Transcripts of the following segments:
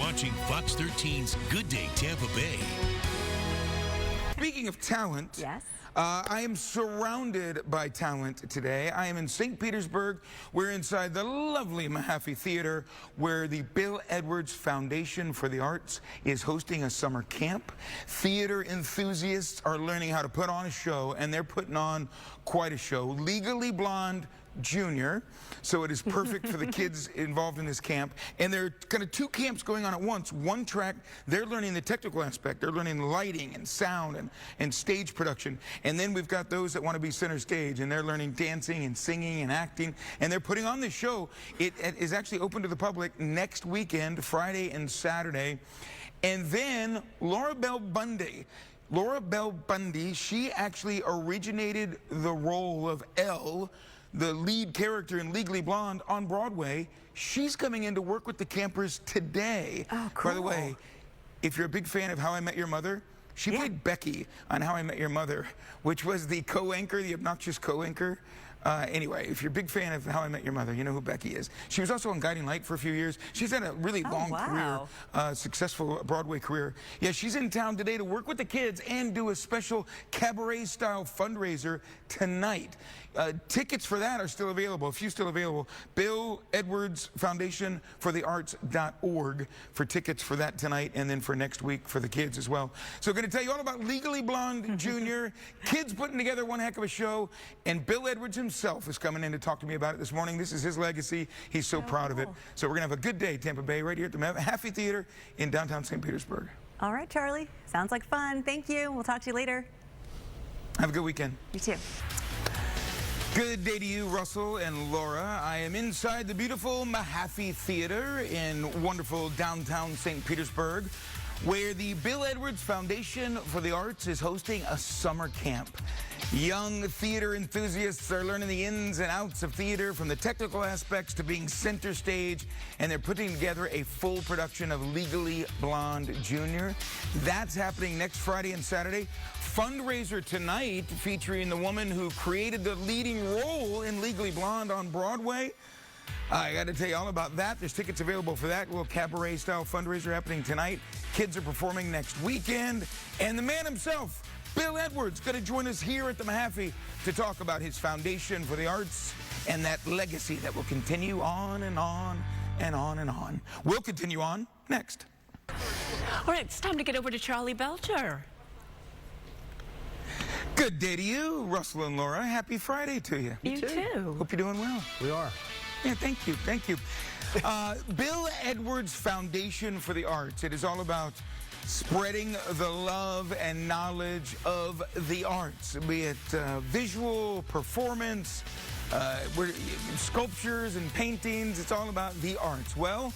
watching Fox 13's Good Day Tampa Bay. Speaking of talent, yes. I am surrounded by talent today. I am in St. Petersburg. We're inside the lovely Mahaffey Theater, where the Bill Edwards Foundation for the Arts is hosting a summer camp. Theater enthusiasts are learning how to put on a show, and they're putting on quite a show. Legally Blonde Junior, so it is perfect for the kids involved in this camp. And there are kind of two camps going on at once. One track, they're learning the technical aspect. They're learning lighting and sound and stage production. And then we've got those that want to be center stage, and they're learning dancing and singing and acting. And they're putting on this show. It is actually open to the public next weekend, Friday and Saturday. And then Laura Bell Bundy, she actually originated the role of Elle, the lead character in Legally Blonde, on Broadway. She's coming in to work with the campers today. Oh, cool. By the way, if you're a big fan of How I Met Your Mother, she played Becky on How I Met Your Mother, which was the co-anchor, the obnoxious co-anchor. Anyway, if you're a big fan of How I Met Your Mother, you know who Becky is. She was also on Guiding Light for a few years. She's had a really long career, successful Broadway career. Yeah, she's in town today to work with the kids and do a special cabaret-style fundraiser tonight. Tickets for that are still available, a few still available. Bill Edwards Foundation for the Arts.org for tickets for that tonight, and then for next week for the kids as well. So we're going to tell you all about Legally Blonde Junior, kids putting together one heck of a show, and Bill Edwards himself is coming in to talk to me about it this morning. This is his legacy. He's so proud of it. So we're going to have a good day, Tampa Bay, right here at the Mahaffey Theater in downtown St. Petersburg. All right, Charlie. Sounds like fun. Thank you. We'll talk to you later. Have a good weekend. You too. Good day to you, Russell and Laura. I am inside the beautiful Mahaffey Theater in wonderful downtown St. Petersburg, where the Bill Edwards Foundation for the Arts is hosting a summer camp. Young theater enthusiasts are learning the ins and outs of theater, from the technical aspects to being center stage, and they're putting together a full production of Legally Blonde Junior. That's happening next Friday and Saturday. Fundraiser tonight featuring the woman who created the leading role in Legally Blonde on Broadway. I got to tell you all about that. There's tickets available for that little cabaret-style fundraiser happening tonight. Kids are performing next weekend. And the man himself, Bill Edwards, going to join us here at the Mahaffey to talk about his foundation for the arts and that legacy that will continue on and on and on and on. We'll continue on next. All right, it's time to get over to Charlie Belcher. Good day to you, Russell and Laura. Happy Friday to you. You too. Hope you're doing well. We are. Yeah, thank you, thank you. Bill Edwards Foundation for the Arts. It is all about spreading the love and knowledge of the arts, be it visual, performance, sculptures and paintings. It's all about the arts. Well,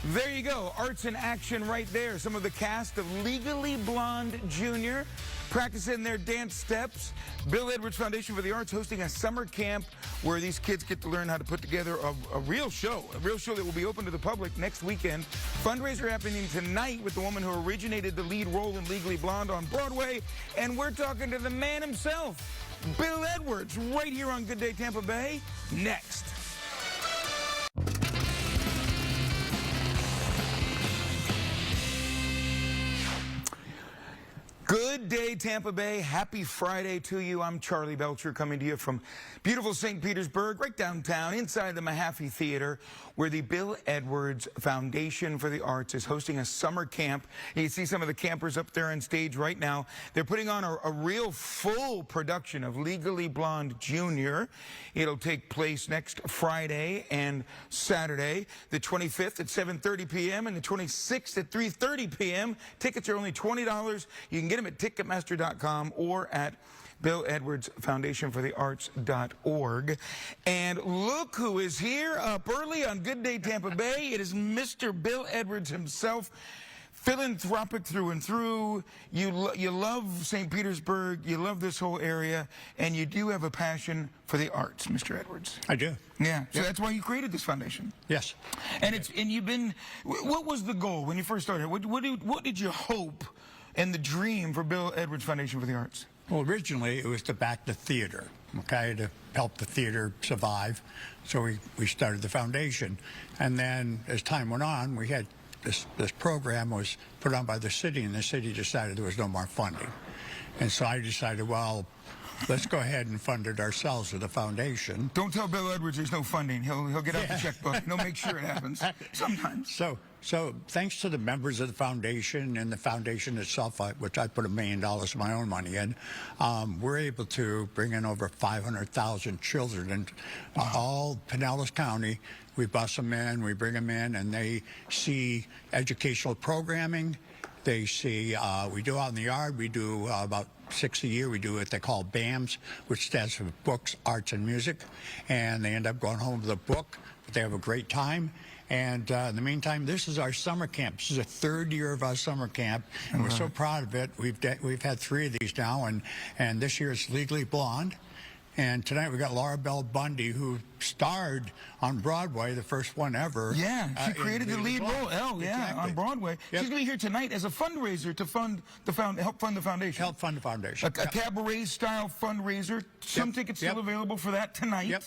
there you go. Arts in action right there. Some of the cast of Legally Blonde Junior practicing their dance steps. Bill Edwards Foundation for the Arts hosting a summer camp where these kids get to learn how to put together a real show that will be open to the public next weekend. Fundraiser happening tonight with the woman who originated the lead role in Legally Blonde on Broadway. And we're talking to the man himself, Bill Edwards, right here on Good Day Tampa Bay, next. Good day, Tampa Bay. Happy Friday to you. I'm Charlie Belcher, coming to you from beautiful St. Petersburg, right downtown, inside the Mahaffey Theater, where the Bill Edwards Foundation for the Arts is hosting a summer camp. You see some of the campers up there on stage right now. They're putting on a real full production of Legally Blonde Junior. It'll take place next Friday and Saturday, the 25th at 7:30 p.m. and the 26th at 3:30 p.m. Tickets are only $20. You can get them at Ticketmaster.com or at Bill Edwards Foundation for the Arts.org. And look who is here up early on Good Day Tampa Bay. It is Mr. Bill Edwards himself. Philanthropic through and through. You love St. Petersburg, you love this whole area, and you do have a passion for the arts, Mr. Edwards. I do. Yeah, so that's why you created this foundation. Yes. And you've been, what was the goal when you first started? What did you hope and the dream for Bill Edwards Foundation for the Arts? Well, originally it was to back the theater, okay, to help the theater survive. So we started the foundation. And then as time went on, we had this program was put on by the city, and the city decided there was no more funding. And so I decided, well, let's go ahead and fund it ourselves with a foundation. Don't tell Bill Edwards there's no funding. He'll get out the checkbook and he'll make sure it happens sometimes. So thanks to the members of the foundation and the foundation itself, which I put $1 million of my own money in, we're able to bring in over 500,000 children in all Pinellas County. We bus them in, we bring them in, and they see educational programming. They see, we do out in the yard, we do about 6 a year. We do what they call BAMS, which stands for Books, Arts, and Music. And they end up going home with a book, but they have a great time. And in the meantime, this is our summer camp. This is the 3rd year of our summer camp, and we're so proud of it. We've had 3 of these now, and this year it's Legally Blonde. And tonight we got Laura Bell Bundy, who starred on Broadway, the first one ever. Yeah, she created the lead role, on Broadway. Yep. She's going to be here tonight as a fundraiser to fund the help fund the foundation. Help fund the foundation. A cabaret-style fundraiser. Some tickets still available for that tonight. Yep.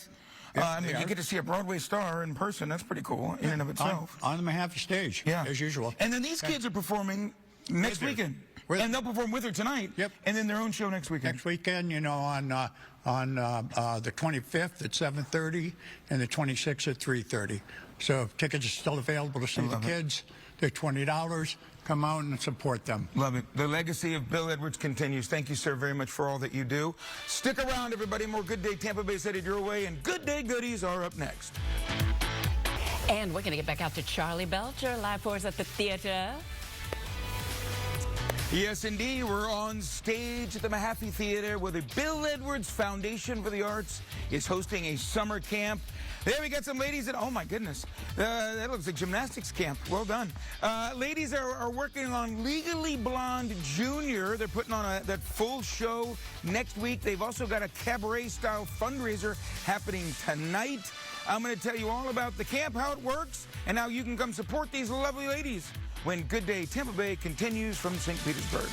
I mean, you get to see a Broadway star in person. That's pretty cool in and of itself. On the Mahaffey stage, as usual. And then these kids are performing next weekend. And they'll perform with her tonight. Yep. And then their own show next weekend. Next weekend, you know, on the 25th at 7:30 and the 26th at 3:30. So tickets are still available to see the kids. They're $20. Come out and support them. Love it. The legacy of Bill Edwards continues. Thank you, sir, very much for all that you do. Stick around, everybody. More Good Day Tampa Bay headed your way, and Good Day Goodies are up next. And we're going to get back out to Charlie Belcher, live for us at the theater. Yes, indeed. We're on stage at the Mahaffey Theater where the Bill Edwards Foundation for the Arts is hosting a summer camp. There we got some ladies that, oh my goodness, that looks like gymnastics camp. Well done. Ladies are working on Legally Blonde Junior. They're putting on that full show next week. They've also got a cabaret-style fundraiser happening tonight. I'm going to tell you all about the camp, how it works, and how you can come support these lovely ladies when Good Day Tampa Bay continues from St. Petersburg.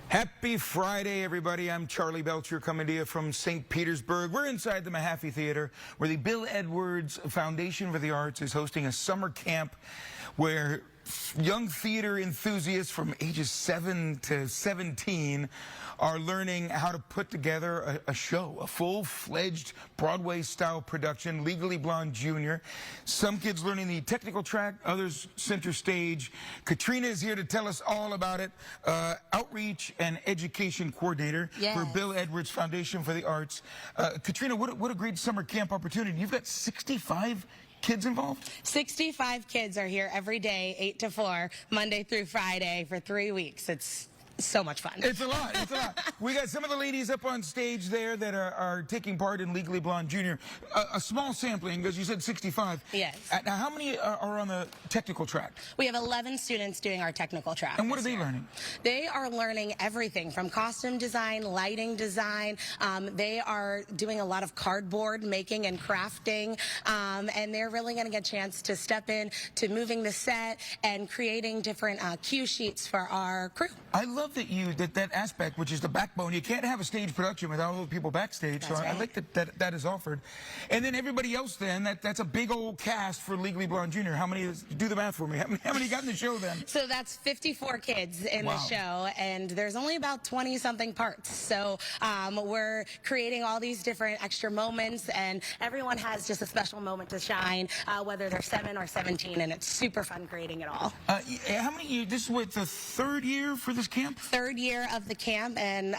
Happy Friday, everybody. I'm Charlie Belcher coming to you from St. Petersburg. We're inside the Mahaffey Theater where the Bill Edwards Foundation for the Arts is hosting a summer camp where young theater enthusiasts from ages 7 to 17 are learning how to put together a show, a full-fledged Broadway-style production, Legally Blonde Junior. Some kids learning the technical track, others center stage. Katrina is here to tell us all about it, outreach and education coordinator for Bill Edwards Foundation for the Arts. Katrina, what a great summer camp opportunity. You've got 65 kids involved? 65 kids are here every day, 8 to 4, Monday through Friday for 3 weeks. It's so much fun. It's a lot. It's a lot. We got some of the ladies up on stage there that are taking part in Legally Blonde Junior. A small sampling, because you said 65. Yes. Now, how many are on the technical track? We have 11 students doing our technical track. And what are they learning? They are learning everything from costume design, lighting design. They are doing a lot of cardboard making and crafting. And they're really going to get a chance to step in to moving the set and creating different cue sheets for our crew. I love that aspect, which is the backbone. You can't have a stage production without all the people backstage. That's right. I like that is offered. And then everybody else then, that's a big old cast for Legally Blonde Junior. How many, do the math for me, how many got in the show then? So that's 54 kids in the show, and there's only about 20-something parts. So we're creating all these different extra moments, and everyone has just a special moment to shine, whether they're 7 or 17, and it's super fun creating it all. How many years, this is what, the 3rd year for this camp? 3rd year of the camp, and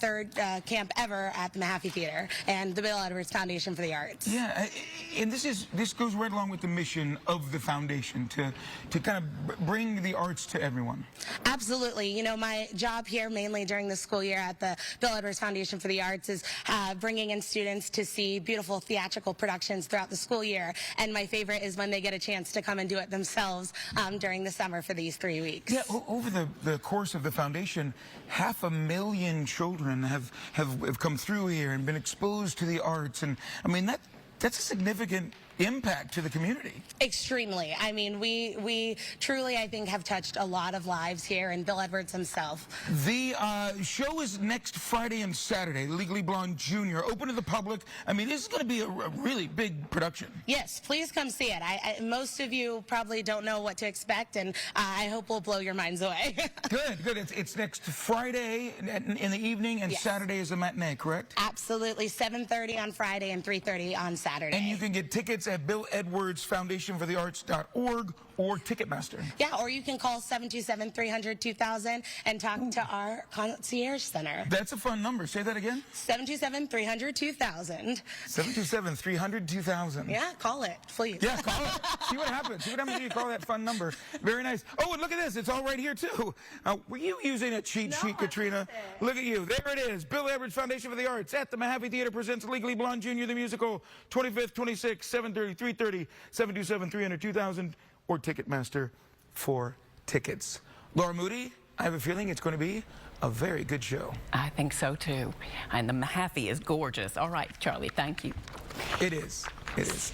3rd camp ever at the Mahaffey Theater and the Bill Edwards Foundation for the Arts. Yeah, and this goes right along with the mission of the foundation to kind of bring the arts to everyone. Absolutely. You know, my job here mainly during the school year at the Bill Edwards Foundation for the Arts is bringing in students to see beautiful theatrical productions throughout the school year, and my favorite is when they get a chance to come and do it themselves during the summer for these 3 weeks. Yeah, over the course of the foundation, 500,000 children have come through here and been exposed to the arts, and I mean that's a significant impact to the community. Extremely. I mean, we truly, I think, have touched a lot of lives here, and Bill Edwards himself. The show is next Friday and Saturday, Legally Blonde Jr., open to the public. I mean, this is going to be a really big production. Yes, please come see it. Most of you probably don't know what to expect, and I hope we'll blow your minds away. Good, good. It's next Friday in the evening, and Yes. Saturday is a matinee, correct? Absolutely. 7:30 on Friday and 3:30 on Saturday. And you can get tickets at BillEdwardsFoundationForTheArts.org or Ticketmaster. Yeah, or you can call 727-300-2000 and talk to our concierge center. That's a fun number. Say that again. 727-300-2000. 727-300-2000. Yeah, call it, please. Yeah, call it. See what happens. See what happens when you call that fun number. Very nice. Oh, and look at this. It's all right here, too. Were you using a cheat sheet, Katrina? Look at you. There it is. Bill Edwards Foundation for the Arts at the Mahaffey Theater presents Legally Blonde Jr. the Musical, 25th, 26th, 7:30, 3:30, 727-300-2000, or Ticketmaster for tickets. Laura Moody, I have a feeling it's going to be a very good show. I think so, too. And the Mahaffey is gorgeous. All right, Charlie, thank you. It is. It is.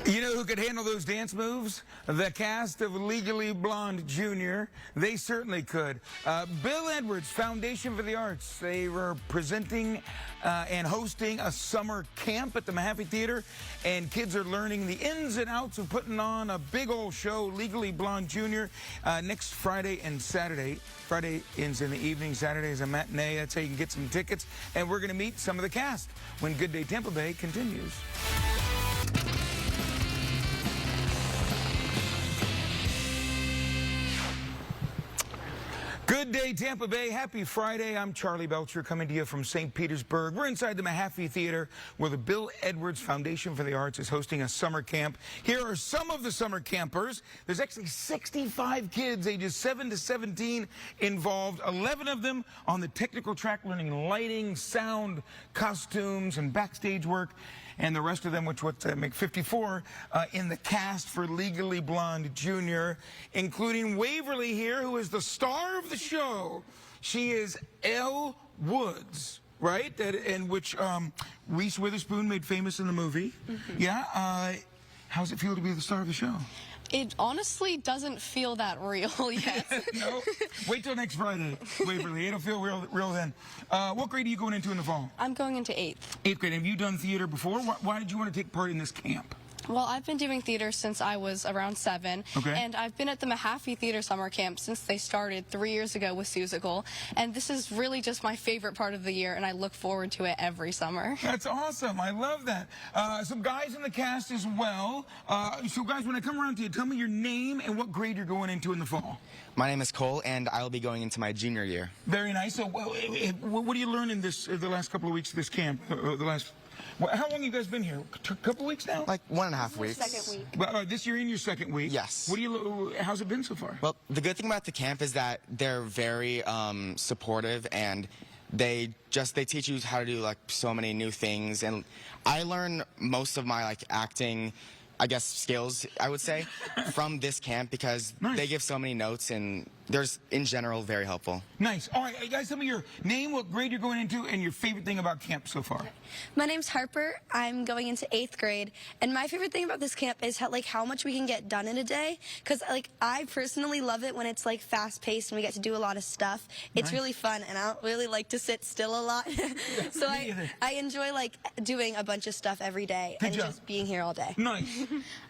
You know who could handle those dance moves? The cast of Legally Blonde Jr. They certainly could. Bill Edwards Foundation for the Arts. They were presenting and hosting a summer camp at the Mahaffey Theater, and kids are learning the ins and outs of putting on a big old show, Legally Blonde Jr., next Friday and Saturday. Friday ends in the evening, Saturday is a matinee. That's how you can get some tickets. And we're going to meet some of the cast when Good Day Tampa Bay continues. Good day, Tampa Bay. Happy Friday. I'm Charlie Belcher coming to you from St. Petersburg. We're inside the Mahaffey Theater where the Bill Edwards Foundation for the Arts is hosting a summer camp. Here are some of the summer campers. There's actually 65 kids ages 7 to 17 involved, 11 of them on the technical track learning lighting, sound, costumes, and backstage work. And the rest of them, which would make 54, in the cast for Legally Blonde Jr., including Waverly here, who is the star of the show. She is Elle Woods, right? In which Reese Witherspoon made famous in the movie. Mm-hmm. Yeah. How's it feel to be the star of the show? It honestly doesn't feel that real yet. No? Wait till next Friday, Waverly. It'll feel real then. What grade are you going into in the fall? I'm going into 8th. 8th grade. Have you done theater before? Why did you want to take part in this camp? Well, I've been doing theater since I was around 7, okay. And I've been at the Mahaffey Theater Summer Camp since they started 3 years ago with Susical, and this is really just my favorite part of the year, and I look forward to it every summer. That's awesome. I love that. Some guys in the cast as well. So guys, when I come around to you, tell me your name and what grade you're going into in the fall. My name is Cole, and I will be going into my junior year. Very nice. So what do you learn in the last couple of weeks of this camp? How long have you guys been here? A couple of weeks now? Like 1.5 weeks. Second week. But, this year in your second week? Yes. How's it been so far? Well, the good thing about the camp is that they're very supportive, and they teach you how to do like so many new things. And I learn most of my like acting, I guess, skills, I would say, from this camp because nice. They give so many notes, and they're, in general, very helpful. Nice. All right, guys, tell me your name, what grade you're going into, and your favorite thing about camp so far. My name's Harper. I'm going into 8th grade, and my favorite thing about this camp is how much we can get done in a day, because I personally love it when it's like fast-paced and we get to do a lot of stuff. It's nice. really fun, and I don't really like to sit still a lot, so I enjoy like doing a bunch of stuff every day and just being here all day. Nice.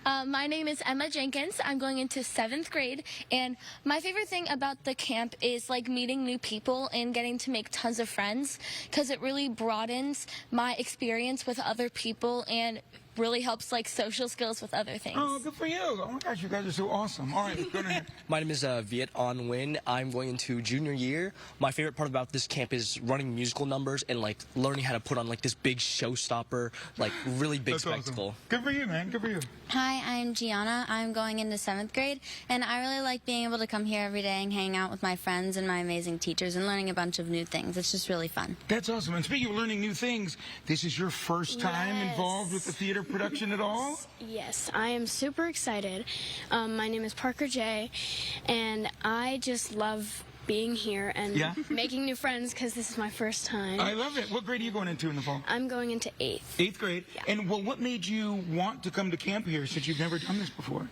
My name is Emma Jenkins. I'm going into 7th grade, and my favorite thing about the camp is like meeting new people and getting to make tons of friends, because it really broadens my experience with other people and really helps like social skills with other things. Oh, good for you. Oh my gosh, you guys are so awesome. All right, go ahead. My name is Viet On Nguyen. I'm going into junior year. My favorite part about this camp is running musical numbers and like learning how to put on like this big showstopper, like really big spectacle. Awesome. Good for you, man. Good for you. Hi, I'm Gianna. I'm going into 7th grade, and I really like being able to come here every day and hang out with my friends and my amazing teachers and learning a bunch of new things. It's just really fun. That's awesome. And speaking of learning new things, this is your first time involved with the theater production at all? Yes, I am super excited. My name is Parker J, and I just love being here and making new friends because this is my first time. I love it. What grade are you going into in the fall? I'm going into 8th. 8th grade? Yeah. And well, what made you want to come to camp here since you've never done this before?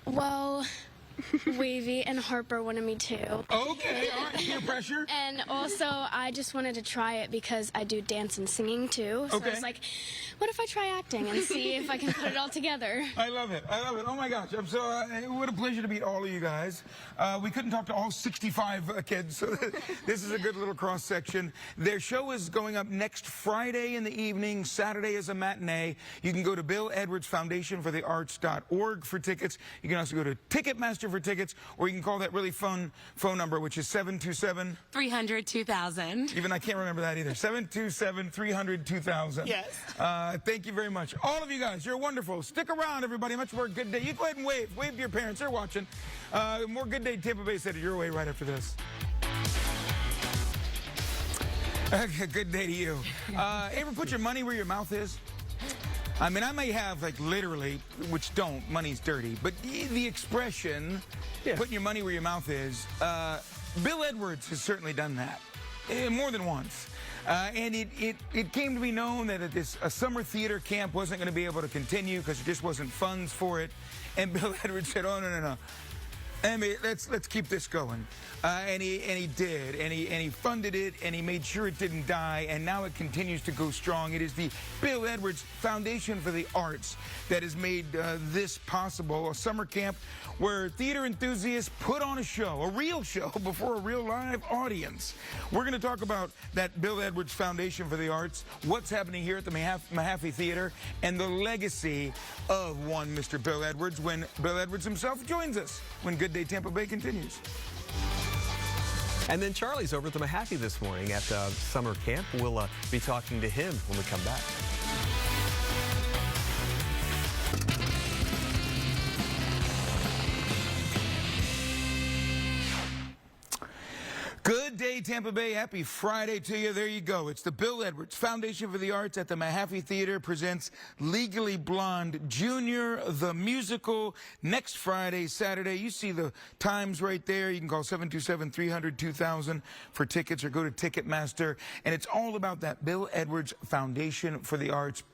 Well, Wavy and Harper wanted me to. Okay, all right, peer pressure. And also, I just wanted to try it because I do dance and singing too. So I was like, what if I try acting and see if I can put it all together? I love it. I love it. Oh my gosh, I'm so what a pleasure to meet all of you guys. We couldn't talk to all 65 kids, so this is a good little cross section. Their show is going up next Friday in the evening. Saturday is a matinee. You can go to Bill Edwards Foundation for the Arts.org for tickets. You can also go to Ticketmaster for tickets, or you can call that really fun phone number, which is 727-300-2000. Even I can't remember that either. 727-300-2000. Yes. Thank you very much. All of you guys, you're wonderful. Stick around, everybody. Much more Good Day. You go ahead and wave. Wave to your parents. They're watching. More Good Day Tampa Bay said it your way right after this. Good day to you. Ever put your money where your mouth is? I mean, I may have, like, literally, which don't, money's dirty, but the expression, putting your money where your mouth is, Bill Edwards has certainly done that, more than once. And it came to be known that a summer theater camp wasn't going to be able to continue because there just wasn't funds for it. And Bill Edwards said, oh, no. I mean, let's keep this going, and he did, and he funded it, and he made sure it didn't die, and now it continues to go strong. It is the Bill Edwards Foundation for the Arts that has made this possible, a summer camp where theater enthusiasts put on a show, a real show, before a real live audience. We're going to talk about that Bill Edwards Foundation for the Arts, what's happening here at the Mahaffey Theater, and the legacy of one Mr. Bill Edwards when Bill Edwards himself joins us when Good Day Tampa Bay continues. And then Charlie's over at the Mahaffey this morning at summer camp. We'll be talking to him when we come back. Good day, Tampa Bay. Happy Friday to you. There you go. It's the Bill Edwards Foundation for the Arts at the Mahaffey Theater presents Legally Blonde Junior, the musical, next Friday, Saturday. You see the times right there. You can call 727-300-2000 for tickets or go to Ticketmaster. And it's all about that Bill Edwards Foundation for the Arts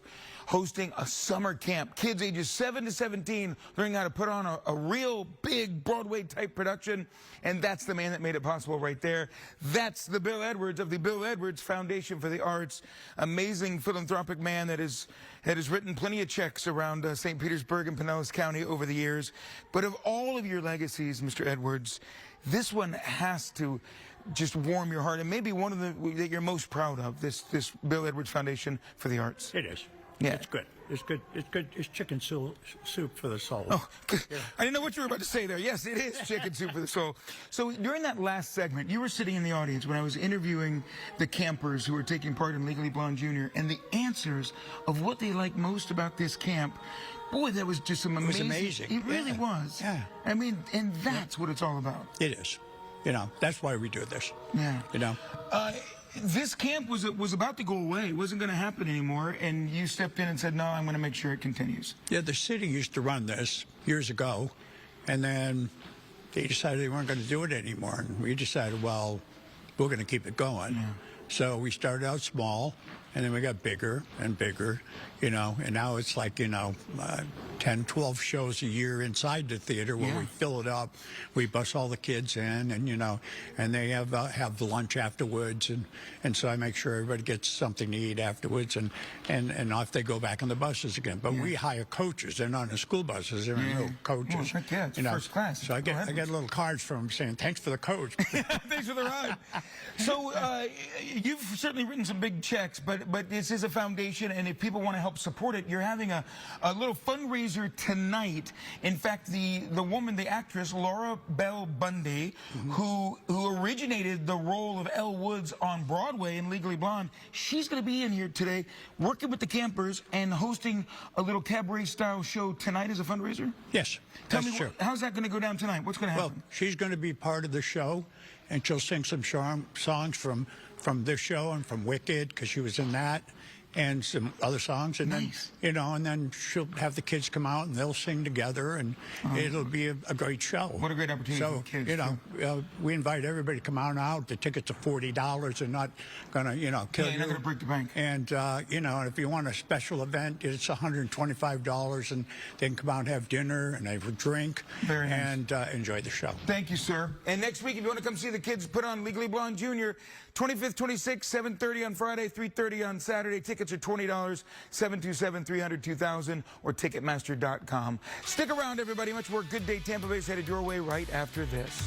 hosting a summer camp. Kids ages 7 to 17 learning how to put on a real big Broadway-type production, and that's the man that made it possible right there. That's the Bill Edwards of the Bill Edwards Foundation for the Arts. Amazing philanthropic man that has written plenty of checks around St. Petersburg and Pinellas County over the years. But of all of your legacies, Mr. Edwards, this one has to just warm your heart, and maybe one of the that you're most proud of, this Bill Edwards Foundation for the Arts. It is. Yeah. It's good. It's good. It's good. It's chicken soup for the soul. Oh, I didn't know what you were about to say there. Yes, it is chicken soup for the soul. So during that last segment, you were sitting in the audience when I was interviewing the campers who were taking part in Legally Blonde Junior, and the answers of what they liked most about this camp. Boy, that was just some amazing. It was amazing. It really was. Yeah. I mean, and that's what it's all about. It is. You know, that's why we do this. Yeah. You know. This camp was about to go away. It wasn't going to happen anymore, and you stepped in and said, no, I'm going to make sure it continues. Yeah, the city used to run this years ago, and then they decided they weren't going to do it anymore. And we decided, well, we're going to keep it going. Yeah. So we started out small, and then we got bigger and bigger, you know, and now it's like, you know, 10, 12 shows a year inside the theater where we fill it up. We bus all the kids in, and, you know, and they have the lunch afterwards, and so I make sure everybody gets something to eat afterwards, and off they go back on the buses again. But we hire coaches. They're not in the school buses. They're in little coaches. Well, yeah, it's you know, first class. So I get little cards from them saying, thanks for the coach. Thanks for the ride. So you've certainly written some big checks, but this is a foundation, and if people want to help support it, you're having a little fundraiser tonight. In fact, the woman, the actress, Laura Bell Bundy, who originated the role of Elle Woods on Broadway in Legally Blonde, she's going to be in here today working with the campers and hosting a little cabaret-style show tonight as a fundraiser? Yes, Tell that's me, true. How's that going to go down tonight? What's going to happen? Well, she's going to be part of the show, and she'll sing some songs from this show and from Wicked, because she was in that. and some other songs, and then and then she'll have the kids come out and they'll sing together, and it'll be a great show. What a great opportunity for the kids. We invite everybody to come on out. The tickets are $40. They're not gonna kill you. You're not gonna break the bank. And and if you want a special event, it's $125, and they can come out and have dinner and have a drink and enjoy the show. Thank you, sir. And next week, if you want to come see the kids put on Legally Blonde Jr., 25th, 26th, 7:30 on Friday, 3:30 on Saturday. Tickets are $20, 727-300-2000 or Ticketmaster.com. Stick around, everybody. Much more Good Day Tampa Bay is headed your way right after this.